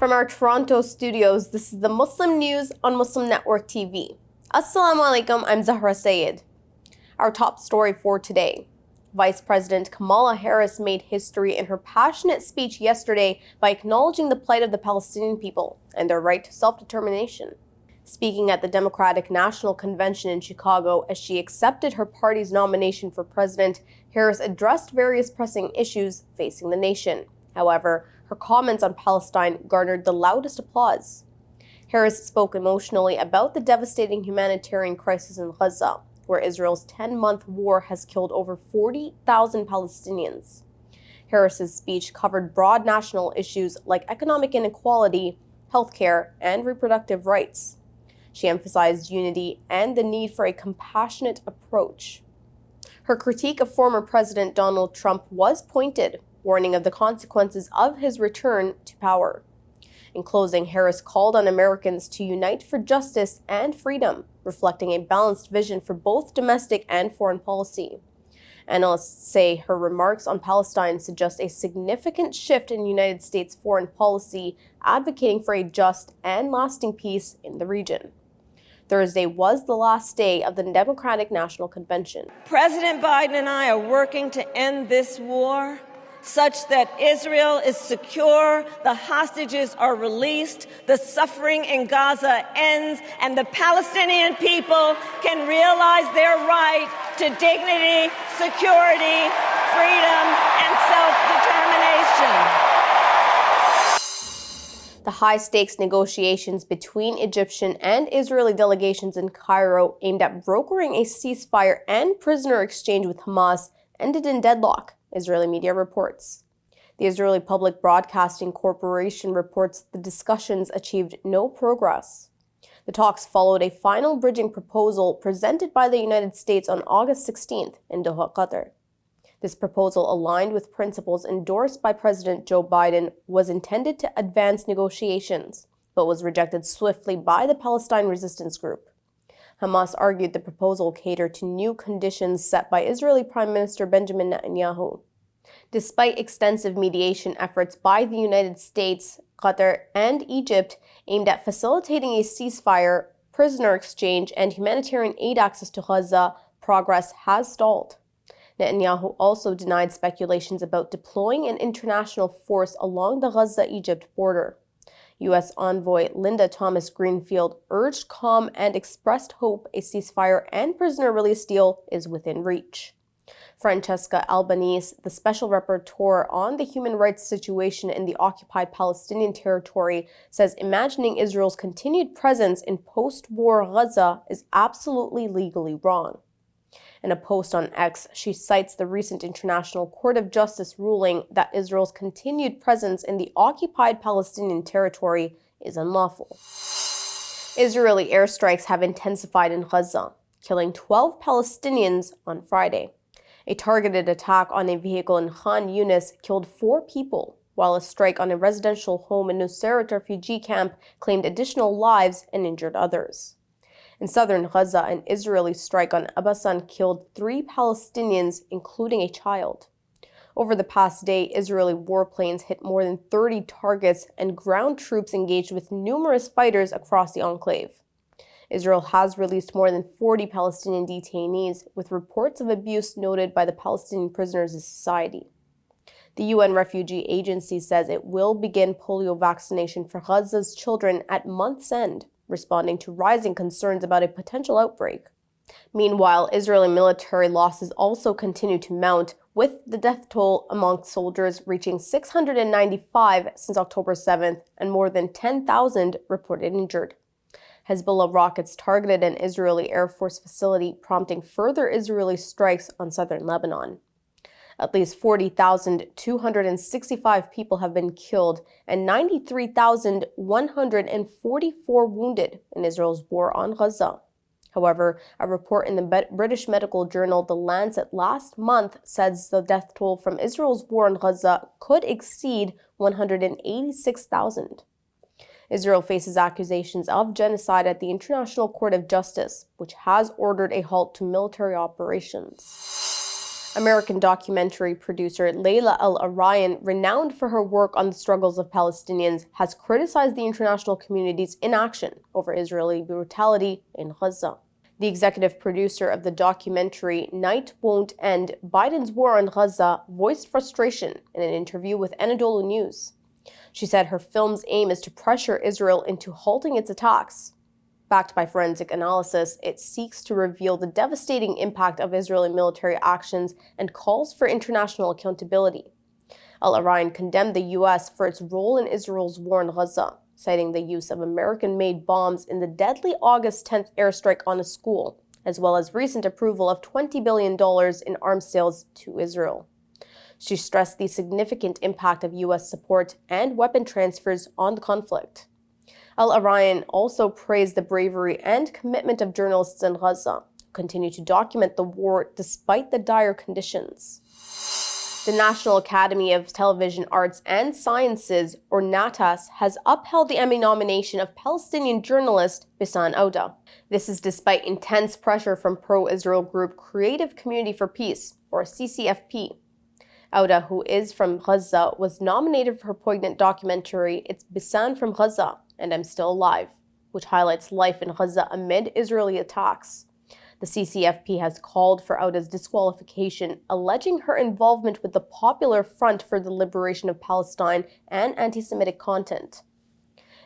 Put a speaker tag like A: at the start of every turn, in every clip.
A: From our Toronto studios, this is the Muslim News on Muslim Network TV. Assalamu alaikum, I'm Zahra Syed. Our top story for today. Vice President Kamala Harris made history in her passionate speech yesterday by acknowledging the plight of the Palestinian people and their right to self-determination. Speaking at the Democratic National Convention in Chicago as she accepted her party's nomination for president, Harris addressed various pressing issues facing the nation. However, her comments on Palestine garnered the loudest applause. Harris spoke emotionally about the devastating humanitarian crisis in Gaza, where Israel's 10-month war has killed over 40,000 Palestinians. Harris's speech covered broad national issues like economic inequality, healthcare, and reproductive rights. She emphasized unity and the need for a compassionate approach. Her critique of former President Donald Trump was pointed, warning of the consequences of his return to power. In closing, Harris called on Americans to unite for justice and freedom, reflecting a balanced vision for both domestic and foreign policy. Analysts say her remarks on Palestine suggest a significant shift in United States foreign policy, advocating for a just and lasting peace in the region. Thursday was the last day of the Democratic National Convention.
B: President Biden and I are working to end this war such that Israel is secure, the hostages are released, the suffering in Gaza ends, and the Palestinian people can realize their right to dignity, security, freedom, and self-determination.
A: The high-stakes negotiations between Egyptian and Israeli delegations in Cairo aimed at brokering a ceasefire and prisoner exchange with Hamas ended in deadlock, Israeli media reports. The Israeli Public Broadcasting Corporation reports the discussions achieved no progress. The talks followed a final bridging proposal presented by the United States on August 16th in Doha, Qatar. This proposal, aligned with principles endorsed by President Joe Biden, was intended to advance negotiations, but was rejected swiftly by the Palestine resistance group. Hamas argued the proposal catered to new conditions set by Israeli Prime Minister Benjamin Netanyahu. Despite extensive mediation efforts by the United States, Qatar, and Egypt aimed at facilitating a ceasefire, prisoner exchange, and humanitarian aid access to Gaza, progress has stalled. Netanyahu also denied speculations about deploying an international force along the Gaza-Egypt border. U.S. envoy Linda Thomas-Greenfield urged calm and expressed hope a ceasefire and prisoner release deal is within reach. Francesca Albanese, the special rapporteur on the human rights situation in the occupied Palestinian territory, says imagining Israel's continued presence in post-war Gaza is absolutely legally wrong. In a post on X, she cites the recent International Court of Justice ruling that Israel's continued presence in the occupied Palestinian territory is unlawful. Israeli airstrikes have intensified in Gaza, killing 12 Palestinians on Friday. A targeted attack on a vehicle in Khan Yunis killed 4 people, while a strike on a residential home in Nuseirat refugee camp claimed additional lives and injured others. In southern Gaza, an Israeli strike on Abasan killed 3 Palestinians, including a child. Over the past day, Israeli warplanes hit more than 30 targets, and ground troops engaged with numerous fighters across the enclave. Israel has released more than 40 Palestinian detainees, with reports of abuse noted by the Palestinian Prisoners Society. The UN Refugee Agency says it will begin polio vaccination for Gaza's children at month's end, responding to rising concerns about a potential outbreak. Meanwhile, Israeli military losses also continue to mount, with the death toll among soldiers reaching 695 since October 7th and more than 10,000 reported injured. Hezbollah rockets targeted an Israeli Air Force facility, prompting further Israeli strikes on southern Lebanon. At least 40,265 people have been killed and 93,144 wounded in Israel's war on Gaza. However, a report in the British medical journal The Lancet last month says the death toll from Israel's war on Gaza could exceed 186,000. Israel faces accusations of genocide at the International Court of Justice, which has ordered a halt to military operations. American documentary producer Layla Al-Arayan, renowned for her work on the struggles of Palestinians, has criticized the international community's inaction over Israeli brutality in Gaza. The executive producer of the documentary Night Won't End, Biden's War on Gaza, voiced frustration in an interview with Anadolu News. She said her film's aim is to pressure Israel into halting its attacks. Backed by forensic analysis, it seeks to reveal the devastating impact of Israeli military actions and calls for international accountability. Al-Arayan condemned the U.S. for its role in Israel's war in Gaza, citing the use of American-made bombs in the deadly August 10th airstrike on a school, as well as recent approval of $20 billion in arms sales to Israel. She stressed the significant impact of U.S. support and weapon transfers on the conflict. Al-Arayan also praised the bravery and commitment of journalists in Gaza, who continue to document the war despite the dire conditions. The National Academy of Television Arts and Sciences, or NATAS, has upheld the Emmy nomination of Palestinian journalist Bassam Ouda. This is despite intense pressure from pro-Israel group Creative Community for Peace, or CCFP. Ouda, who is from Gaza, was nominated for her poignant documentary It's Bassam from Gaza and I'm Still Alive, which highlights life in Gaza amid Israeli attacks. The CCFP has called for Ouda's disqualification, alleging her involvement with the Popular Front for the Liberation of Palestine and anti-Semitic content.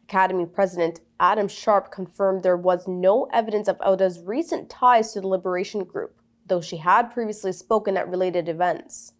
A: Academy President Adam Sharp confirmed there was no evidence of Ouda's recent ties to the Liberation Group, though she had previously spoken at related events.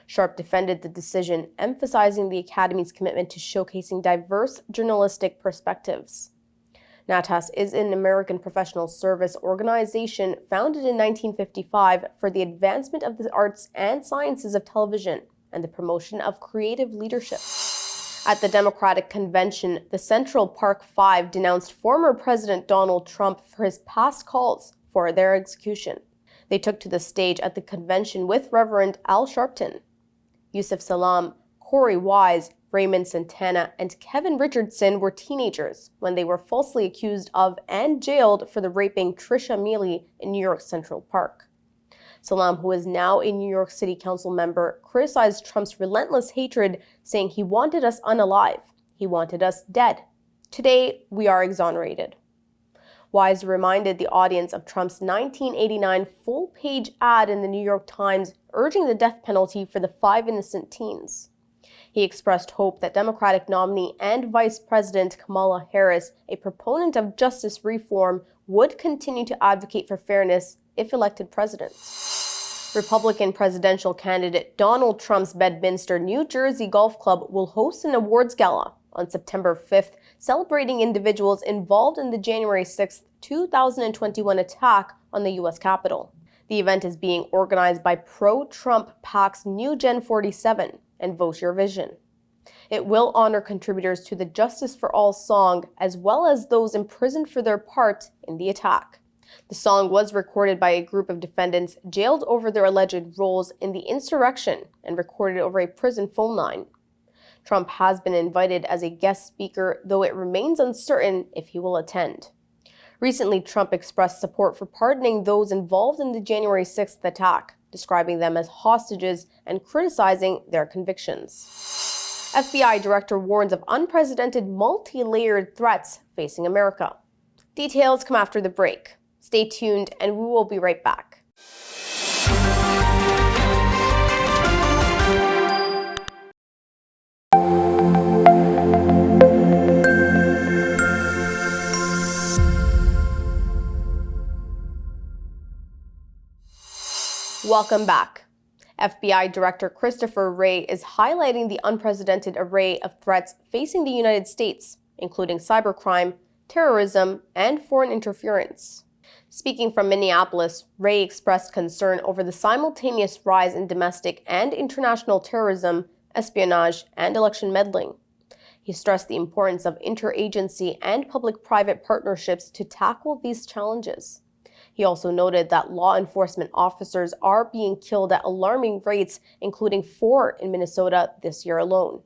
A: Sharp defended the decision, emphasizing the Academy's commitment to showcasing diverse journalistic perspectives. NATAS is an American professional service organization founded in 1955 for the advancement of the arts and sciences of television and the promotion of creative leadership. At the Democratic Convention, the Central Park Five denounced former President Donald Trump for his past calls for their execution. They took to the stage at the convention with Reverend Al Sharpton. Yusuf Salaam, Corey Wise, Raymond Santana, and Kevin Richardson were teenagers when they were falsely accused of and jailed for the raping Trisha Mealy in New York's Central Park. Salaam, who is now a New York City Council member, criticized Trump's relentless hatred, saying he wanted us unalive. He wanted us dead. Today, we are exonerated. Wise reminded the audience of Trump's 1989 full-page ad in the New York Times urging the death penalty for the 5 innocent teens. He expressed hope that Democratic nominee and Vice President Kamala Harris, a proponent of justice reform, would continue to advocate for fairness if elected president. Republican presidential candidate Donald Trump's Bedminster, New Jersey Golf Club will host an awards gala on September 5th, celebrating individuals involved in the January 6, 2021 attack on the U.S. Capitol. The event is being organized by pro-Trump PAC's New Gen 47 and Vote Your Vision. It will honor contributors to the Justice for All song, as well as those imprisoned for their part in the attack. The song was recorded by a group of defendants jailed over their alleged roles in the insurrection and recorded over a prison phone line. Trump has been invited as a guest speaker, though it remains uncertain if he will attend. Recently, Trump expressed support for pardoning those involved in the January 6th attack, describing them as hostages and criticizing their convictions. FBI director warns of unprecedented multi-layered threats facing America. Details come after the break. Stay tuned, and we will be right back. Welcome back. FBI Director Christopher Wray is highlighting the unprecedented array of threats facing the United States, including cybercrime, terrorism, and foreign interference. Speaking from Minneapolis, Wray expressed concern over the simultaneous rise in domestic and international terrorism, espionage, and election meddling. He stressed the importance of interagency and public-private partnerships to tackle these challenges. He also noted that law enforcement officers are being killed at alarming rates, including 4 in Minnesota this year alone.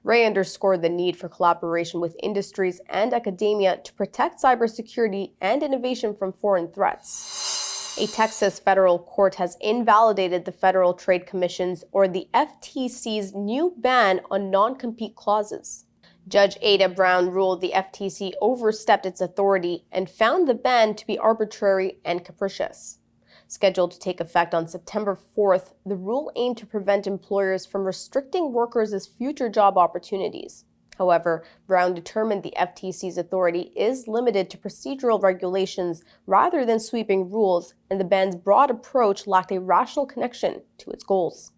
A: Wray underscored the need for collaboration with industries and academia to protect cybersecurity and innovation from foreign threats. A Texas federal court has invalidated the Federal Trade Commission's, or the FTC's, new ban on non-compete clauses. Judge Ada Brown ruled the FTC overstepped its authority and found the ban to be arbitrary and capricious. Scheduled to take effect on September 4th, the rule aimed to prevent employers from restricting workers' future job opportunities. However, Brown determined the FTC's authority is limited to procedural regulations rather than sweeping rules, and the ban's broad approach lacked a rational connection to its goals.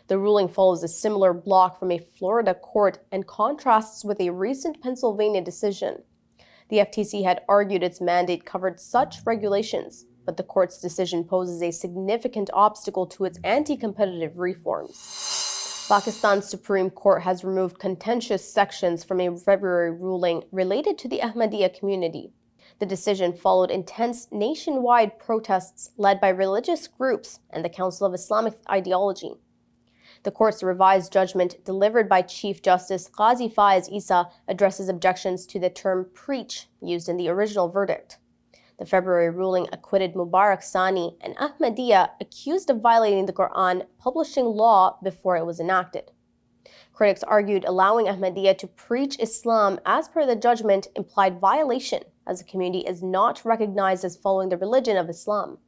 A: The ruling follows a similar block from a Florida court and contrasts with a recent Pennsylvania decision. The FTC had argued its mandate covered such regulations, but the court's decision poses a significant obstacle to its anti-competitive reforms. Pakistan's Supreme Court has removed contentious sections from a February ruling related to the Ahmadiyya community. The decision followed intense nationwide protests led by religious groups and the Council of Islamic Ideology. The court's revised judgment, delivered by Chief Justice Qazi Faiz Issa, addresses objections to the term preach used in the original verdict. The February ruling acquitted Mubarak Sani, an Ahmadiyya accused of violating the Quran, publishing law before it was enacted. Critics argued allowing Ahmadiyya to preach Islam as per the judgment implied violation, as the community is not recognized as following the religion of Islam.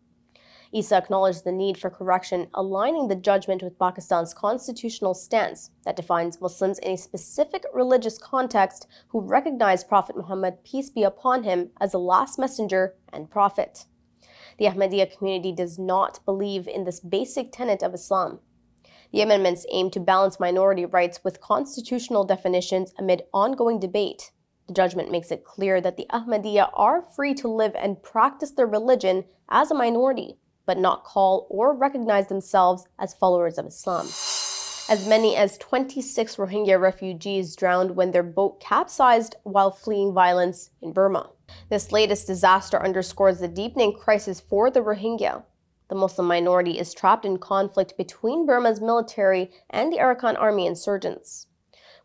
A: Issa acknowledged the need for correction, aligning the judgment with Pakistan's constitutional stance that defines Muslims in a specific religious context who recognize Prophet Muhammad, peace be upon him, as the last messenger and prophet. The Ahmadiyya community does not believe in this basic tenet of Islam. The amendments aim to balance minority rights with constitutional definitions amid ongoing debate. The judgment makes it clear that the Ahmadiyya are free to live and practice their religion as a minority, but not call or recognize themselves as followers of Islam. As many as 26 Rohingya refugees drowned when their boat capsized while fleeing violence in Burma. This latest disaster underscores the deepening crisis for the Rohingya. The Muslim minority is trapped in conflict between Burma's military and the Arakan army insurgents.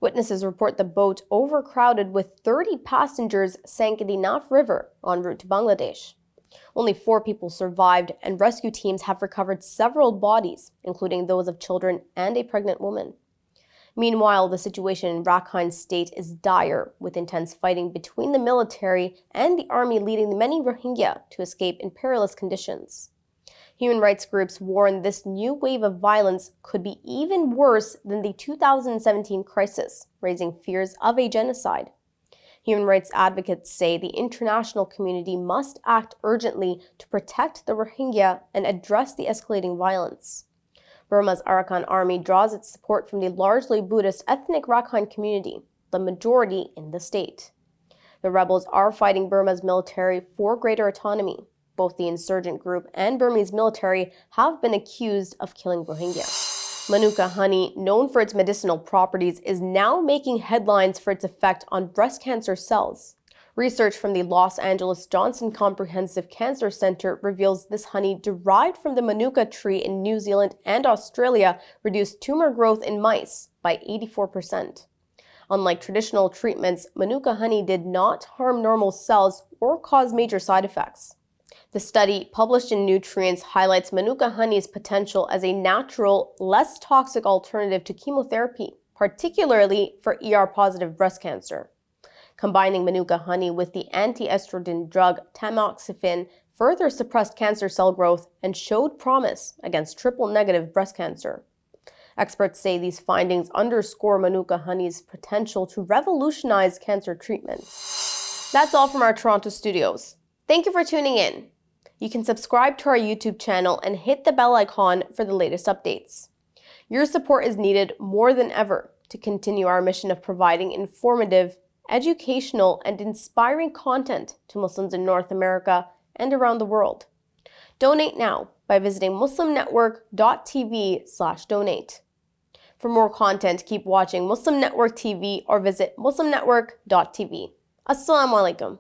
A: Witnesses report the boat, overcrowded with 30 passengers, sank in the Naf River en route to Bangladesh. Only 4 people survived, and rescue teams have recovered several bodies, including those of children and a pregnant woman. Meanwhile, the situation in Rakhine State is dire, with intense fighting between the military and the army leading many Rohingya to escape in perilous conditions. Human rights groups warn this new wave of violence could be even worse than the 2017 crisis, raising fears of a genocide. Human rights advocates say the international community must act urgently to protect the Rohingya and address the escalating violence. Burma's Arakan army draws its support from the largely Buddhist ethnic Rakhine community, the majority in the state. The rebels are fighting Burma's military for greater autonomy. Both the insurgent group and Burmese military have been accused of killing Rohingya. Manuka honey, known for its medicinal properties, is now making headlines for its effect on breast cancer cells. Research from the Los Angeles Johnson Comprehensive Cancer Center reveals this honey, derived from the Manuka tree in New Zealand and Australia, reduced tumor growth in mice by 84%. Unlike traditional treatments, Manuka honey did not harm normal cells or cause major side effects. The study, published in Nutrients, highlights Manuka honey's potential as a natural, less toxic alternative to chemotherapy, particularly for ER-positive breast cancer. Combining Manuka honey with the anti-estrogen drug tamoxifen further suppressed cancer cell growth and showed promise against triple-negative breast cancer. Experts say these findings underscore Manuka honey's potential to revolutionize cancer treatment. That's all from our Toronto studios. Thank you for tuning in. You can subscribe to our YouTube channel and hit the bell icon for the latest updates. Your support is needed more than ever to continue our mission of providing informative, educational, and inspiring content to Muslims in North America and around the world. Donate now by visiting muslimnetwork.tv/donate. For more content, keep watching Muslim Network TV or visit muslimnetwork.tv. Assalamu alaikum.